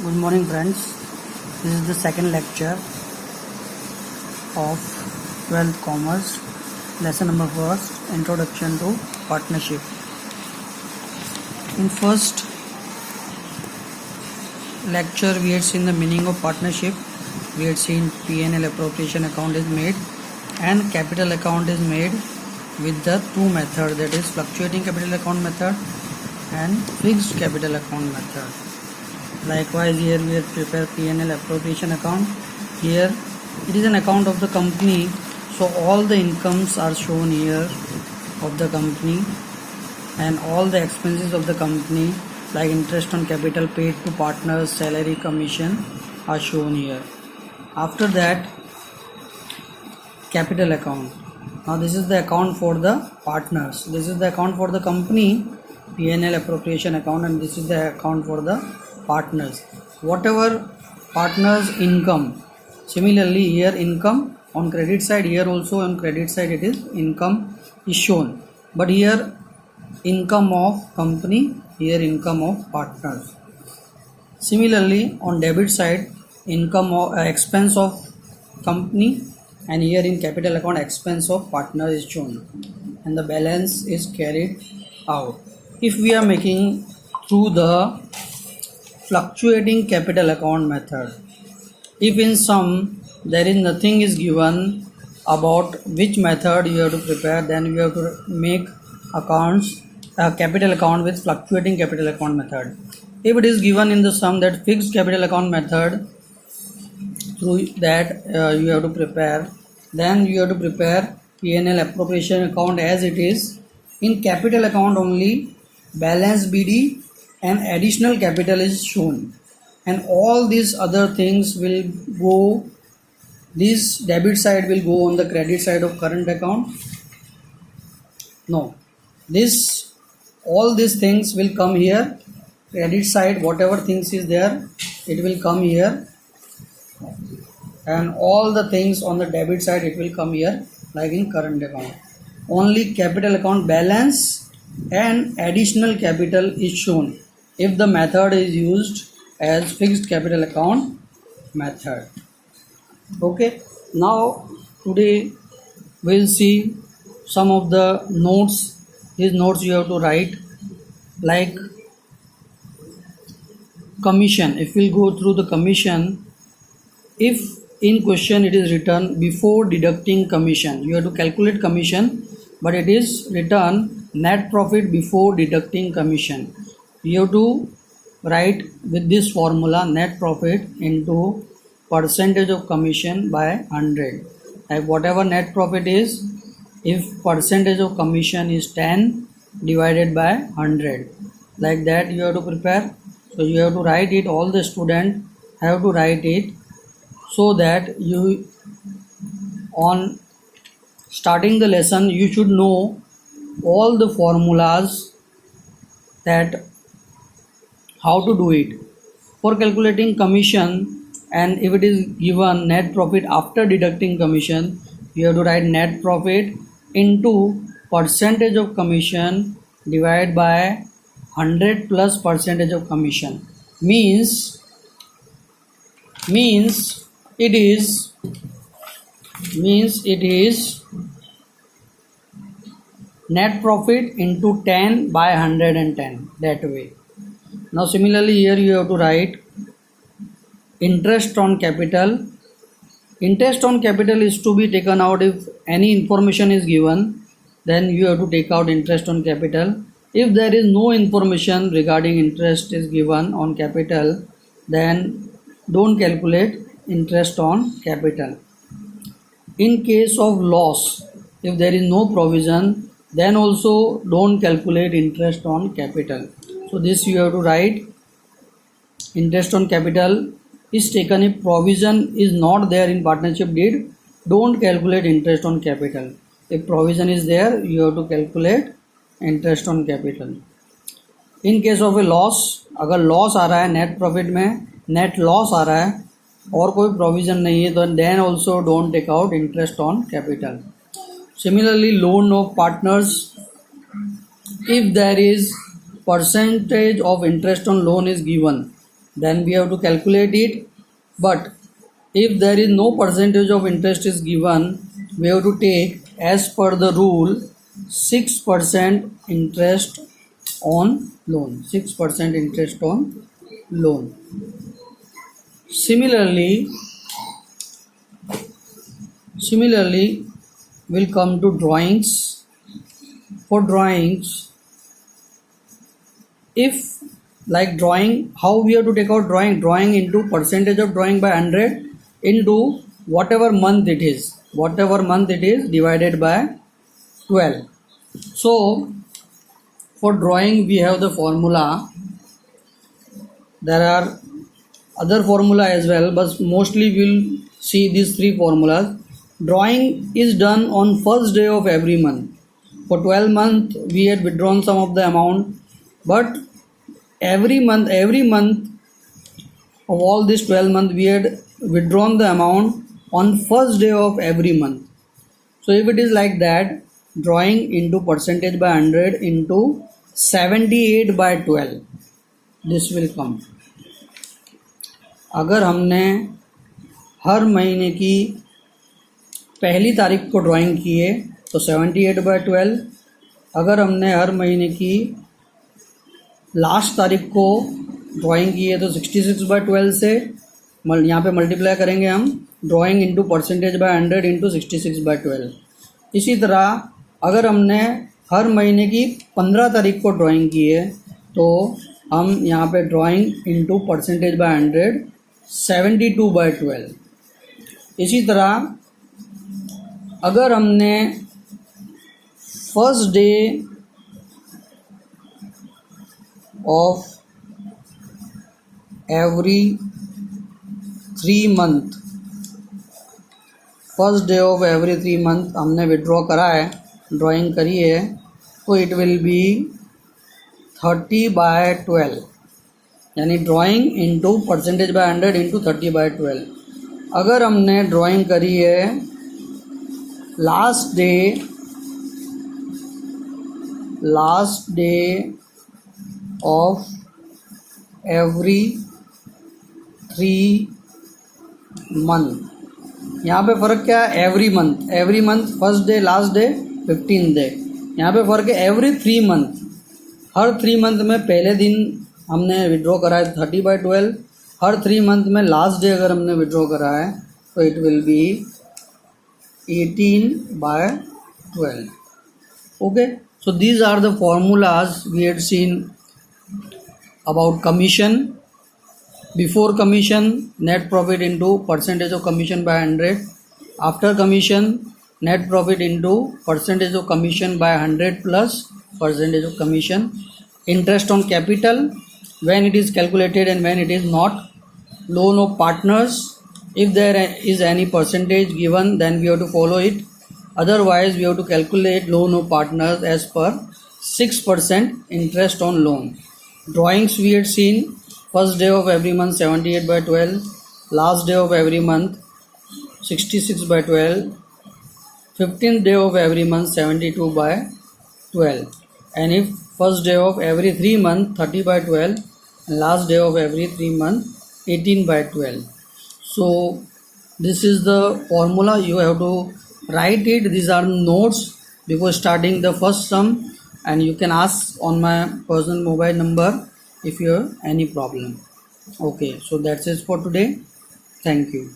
Good morning, friends. This is the second lecture of 12th Commerce, lesson number 1, Introduction to Partnership. In first lecture, we had seen the meaning of partnership. We had seen P&L appropriation account is made and capital account is made with the two methods, that is fluctuating capital account method and fixed capital account method. Likewise, here we have prepared P&L appropriation account. Here it is an account of the company, so all the incomes are shown here of the company and all the expenses of the company like interest on capital paid to partners, salary, commission are shown here. After that, capital account. Now this is the account for the partners. This is the account for the company, P&L appropriation account, and this is the account for the partners. Whatever partners income, similarly here income on credit side, here also on credit side it is income is shown, but here income of company, here income of partners. Similarly on debit side, income of expense of company, and here in capital account expense of partner is shown and the balance is carried out. If we are making through the fluctuating capital account method, if in sum there is nothing is given about which method you have to prepare, then you have to make accounts capital account with fluctuating capital account method. If it is given in the sum that fixed capital account method, through that you have to prepare, then you have to prepare P&L appropriation account as it is. In capital account only balance BD and additional capital is shown, and all these other things will go, this debit side will go on the credit side of current account. No, this all these things will come here, credit side whatever things is there it will come here, and all the things on the debit side it will come here like in current account. Only capital account balance and additional capital is shown if the method is used as fixed capital account method. Okay, now today we'll see some of the notes. These notes you have to write, like commission. If we'll go through the commission, if in question it is written before deducting commission, you have to calculate commission, but it is written net profit before deducting commission. You have to write with this formula net profit into percentage of commission by 100. Like whatever net profit is, if percentage of commission is 10 divided by 100, like that you have to prepare. So you have to write it, all the student have to write it, so that you on starting the lesson you should know all the formulas, that how to do it for calculating commission. And if it is given net profit after deducting commission, you have to write net profit into percentage of commission divided by 100 plus percentage of commission, means it is net profit into 10 by 110, that way. Now similarly here you have to write interest on capital. Interest on capital is to be taken out if any information is given, then you have to take out interest on capital. If there is no information regarding interest is given on capital, then don't calculate interest on capital. In case of loss, if there is no provision, then also don't calculate interest on capital. So this you have to write, interest on capital is taken if provision is not there in partnership deed, don't calculate interest on capital. If provision is there, you have to calculate interest on capital. In case of a loss, अगर loss आ रहा है net profit में, net loss आ रहा है और कोई प्रोविजन नहीं है, तो then also don't take out interest on capital. Similarly, loan of partners, if there is percentage of interest on loan is given, then we have to calculate it. But if there is no percentage of interest is given, we have to take as per the rule 6% interest on loan. 6% interest on loan. Similarly we'll come to drawings. For drawings, if like drawing, how we have to take out drawing into percentage of drawing by 100 into whatever month it is divided by 12. So for drawing we have the formula. There are other formula as well, but mostly we'll see these three formulas. Drawing is done on first day of every month. For 12 months we had withdrawn some of the amount, but every month of all this 12 months we had withdrawn the amount on first day of every month. So if it is like that, drawing into percentage by 100 into 78 by 12, this will come. अगर हमने हर महीने की पहली तारीख को drawing की है तो 78 बाय 12, अगर हमने हर महीने की लास्ट तारीख को ड्राइंग की है तो 66 बाय 12 से यहाँ पे मल्टीप्लाई करेंगे हम drawing into percentage by 100 into 66 by 12. इसी तरह अगर हमने हर महीने की 15 तारीख को ड्राइंग की है तो हम यहाँ पे drawing into percentage by 100 72 by 12. इसी तरह अगर हमने first day of every 3 month, first day of every 3 month हमने विड्रॉ करा है, ड्राइंग करी है, तो इट विल बी 30 बाय 12, यानी drawing into percentage by 100 into 30 by 12. अगर हमने ड्राइंग करी है last day of every 3 month, यहाँ पे फ़र्क क्या है? Every month first day last day 15 day. यहाँ पे फ़र्क है एवरी 3 मंथ, हर 3 मंथ में पहले दिन हमने विड्रॉ करा है 30 बाय 12, हर 3 मंथ में लास्ट डे अगर हमने विड्रॉ करा है तो it will be 18 by 12. Okay, so these are the formulas we had seen about commission. Before commission, net profit into percentage of commission by 100. After commission, net profit into percentage of commission by 100 plus percentage of commission. Interest on capital, when it is calculated and when it is not. Loan of partners, if there is any percentage given then we have to follow it, otherwise we have to calculate loan of partners as per 6% interest on loan. Drawings we had seen, first day of every month 78 by 12, last day of every month 66 by 12, 15th day of every month 72 by 12, and if first day of every 3 month 30 by 12, and last day of every 3 month 18 by 12. So this is the formula, you have to write it. These are notes before starting the first sum, and you can ask on my personal mobile number if you have any problem. Okay, so that's it for today. Thank you.